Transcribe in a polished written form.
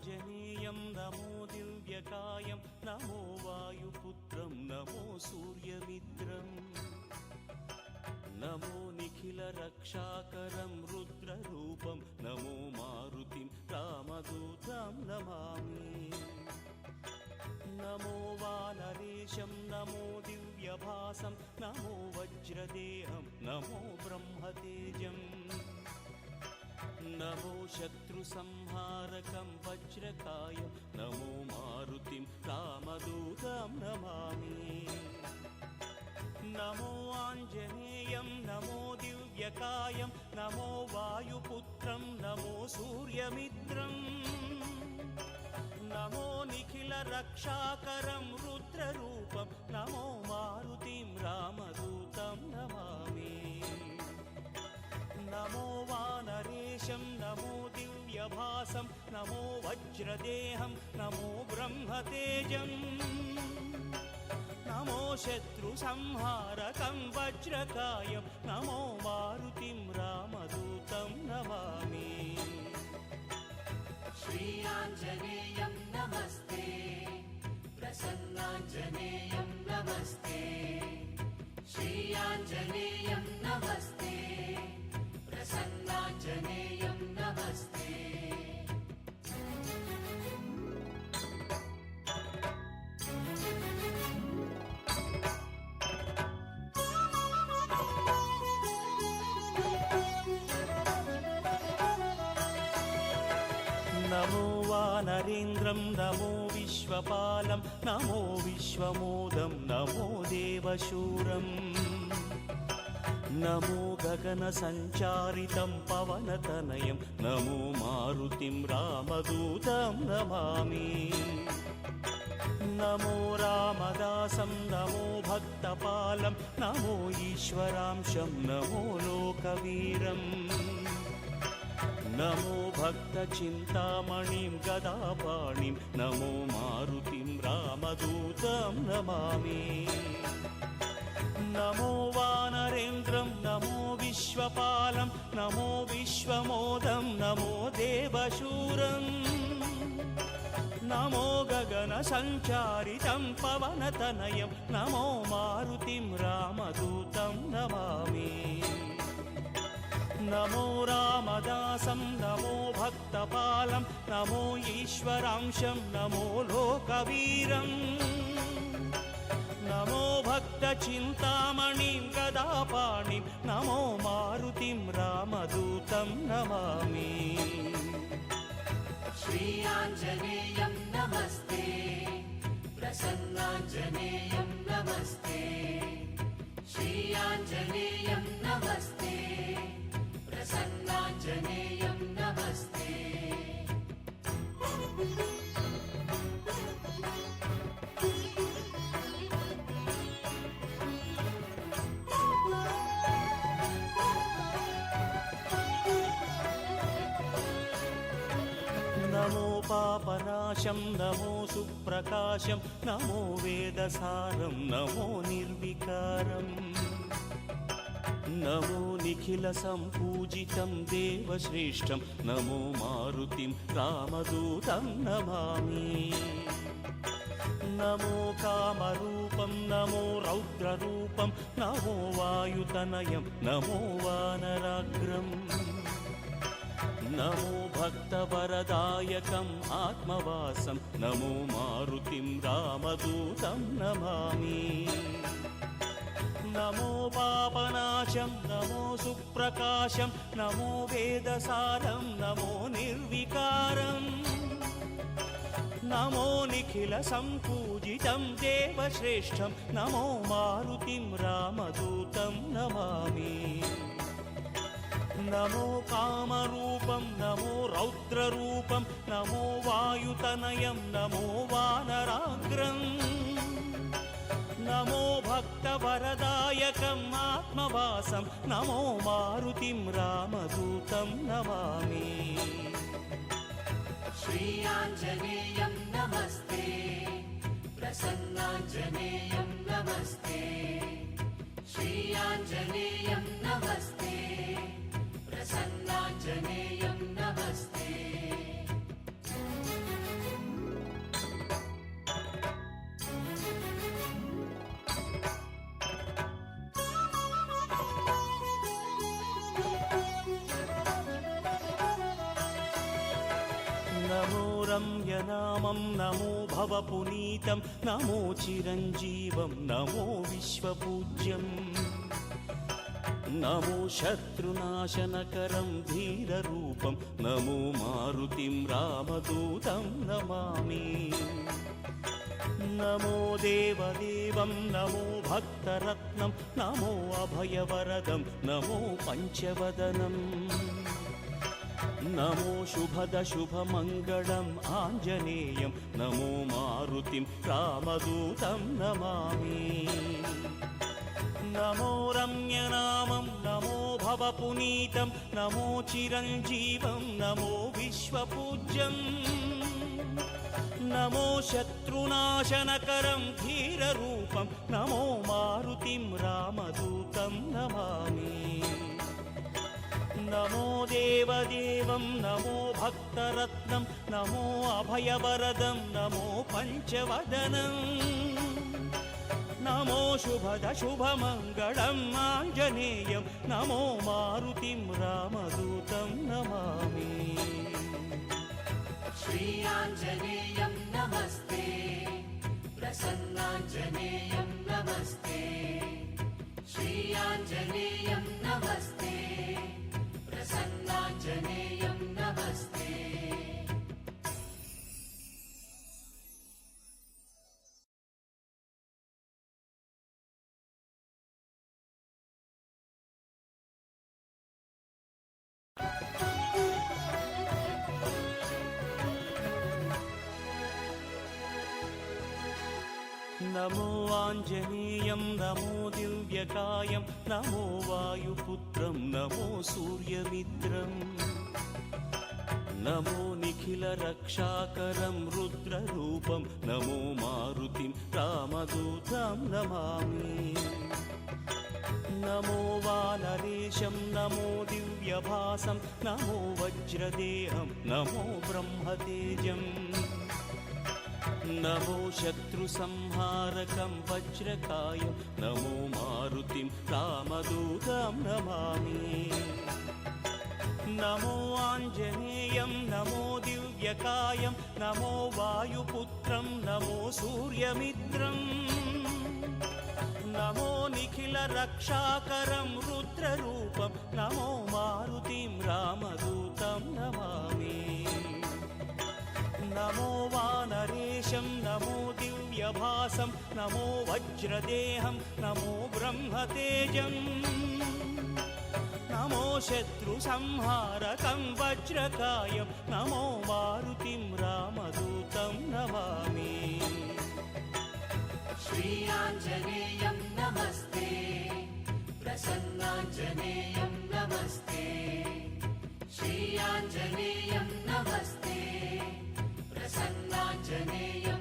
आञ्जनेयं नमो दिव्यकायं नमो वायुपुत्रं नमो सूर्यमित्रम् नमो निखिलरक्षाकरं रुद्ररूपं नमो मारुतिं रामदूतं नमामि नमो वानरेशं नमो दिव्यभासं नमो वज्रदेहं नमो ब्रह्मतेजम् नमो शत्रुसंहारकं वज्रकायं नमो मारुतिं रामदूतं नमामि नमो आञ्जनेयं नमो दिव्यकायं नमो वायुपुत्रं नमो सूर्यमित्रम् नमो निखिलरक्षाकरं रुद्ररूपं नमो मारुतिं रामदूतं नमामि नमो वानरेशं नमो दिव्यभासं नमो वज्रदेहं नमो ब्रह्मतेजम् नमो शत्रुसंहारकं वज्रकायं नमो मारुतिं रामदूतं नमामि श्री आञ्जनेयं नमस्ते प्रसन्नाञ्जनेयं नमस्ते श्री आञ्जनेयं नमस्ते प्रसन्नाञ्जनेयं नमस्ते नमो वानरेन्द्रं नमो विश्वपालं नमो विश्वमोदं नमो देवशूरम् नमो गगनसञ्चारितं पवनतनयं नमो मारुतिं रामदूतं नमामि नमो रामदासं नमो भक्तपालं नमो ईश्वरांशं नमो लोकवीरम् नमो भक्तचिन्तामणिं गदापाणिं नमो मारुतिं रामदूतं नमामि नमो वानरेन्द्रं नमो विश्वपालं नमो विश्वमोदं नमो देवशूरम् नमो गगनसञ्चारितं पवनतनयं नमो मारुतिं रामदूतं नमामि नमो रामदासं नमो भक्तपालं नमो ईश्वरांशं नमो लोकवीरम् नमो भक्तचिन्तामणिं गदापाणिं नमो मारुतिं रामदूतं नमामि श्री आञ्जनेयं नमस्ते प्रसन्नाञ्जनेयं नमस्ते श्री आञ्जनेयं नमस्ते प्रसन्नाञ्जनेयं नमस्ते नमो पापनाशं नमो सुप्रकाशं नमो वेदसारं नमो निर्विकारम् नमो निखिलसम्पूजितं देवश्रेष्ठं नमो मारुतिं रामदूतं नमामि नमो कामरूपं नमो रौद्ररूपं नमो वायुतनयं नमो वानराग्रम् नमो भक्तवरदायकम् आत्मवासं नमो मारुतिं रामदूतं नमामि नमो पापनाशं नमो सुप्रकाशं नमो वेदसारं नमो निर्विकारम् नमो निखिलसम्पूजितं देवश्रेष्ठं नमो मारुतिं रामदूतं नमामि नमो कामरूपं नमो रौद्ररूपं नमो वायुतनयं नमो वानराग्रम् नमो भक्तवरदायकम् आत्मवासं नमो मारुतिं रामदूतं नमामि श्री आञ्जनेयं नमस्ते प्रसन्नाञ्जनेयं नमस्ते श्री आञ्जनेयं नमस्ते प्रसन्नाञ्जनेयं नमस्ते రామం నమో భవపునీతం నమో చిరంజీవం నమో విశ్వపూజ్యం నమో శత్రునాశనకరం ధీరరూపం నమో మారుతిం రామదూతం నమామి నమో దేవదేవం నమో భక్తరత్నం నమో అభయవరదం నమో పంచవదనం నమో శుభమంగళం ఆంజనేయం నమో మారుతిం రామదూతం నమామి నమో రమ్యనామం నమో భవపునీతం నమో చిరంజీవం నమో విశ్వపూజ్యం నమో శత్రునాశనకరం ధీరరూపం నమో మారుతిం రామదూతం నమామి నమో దేవదేవం నమో భక్తరత్నం నమో అభయవరదం నమో పంచవదనం నమో శుభమంగళం ఆంజనేయం నమో మారుతిం రామదూతం నమామి श्रीयाञ्जनेयं नमस्ते प्रसन्नाञ्जनेयं नमस्ते श्रीयाञ्जनेयं नमस्ते प्रसन्नाञ्जनेयं नमस्ते నమో ఆంజనేయం నమో దివ్యకాయం నమో వాయుపుత్రం నమో సూర్యమిత్రం నమో నిఖిల రక్షాకరం రుద్రరూపం నమో మారుతిం రామదూతం నమామి నమో వానరేశం నమో దివ్యభాసం నమో వజ్రదేహం నమో బ్రహ్మతేజం నమో శత్రుసంహారకం వజ్రకాయం నమో మారుతిం రామదూతం నమామి నమో ఆంజనేయం నమో దివ్యకాయం నమో వాయుపుత్రం నమో సూర్యమిత్రం నమో నిఖిల రక్షాకరం రుద్రరూపం నమో మారుతిం రామదూతం నమామి నమో వానరేశం నమో దివ్యభాసం నమో వజ్రదేహం నమో బ్రహ్మతేజం నమో శత్రుసంహారకం వజ్రకాయం నమో మారుతిం రామదూతం నమామి श्रीयाञ्जनेयं नमस्ते प्रसन्नाञ्जनेयं नमस्ते श्रीयाञ्जनेयं नमस्ते प्रसन्नाञ्जनेयं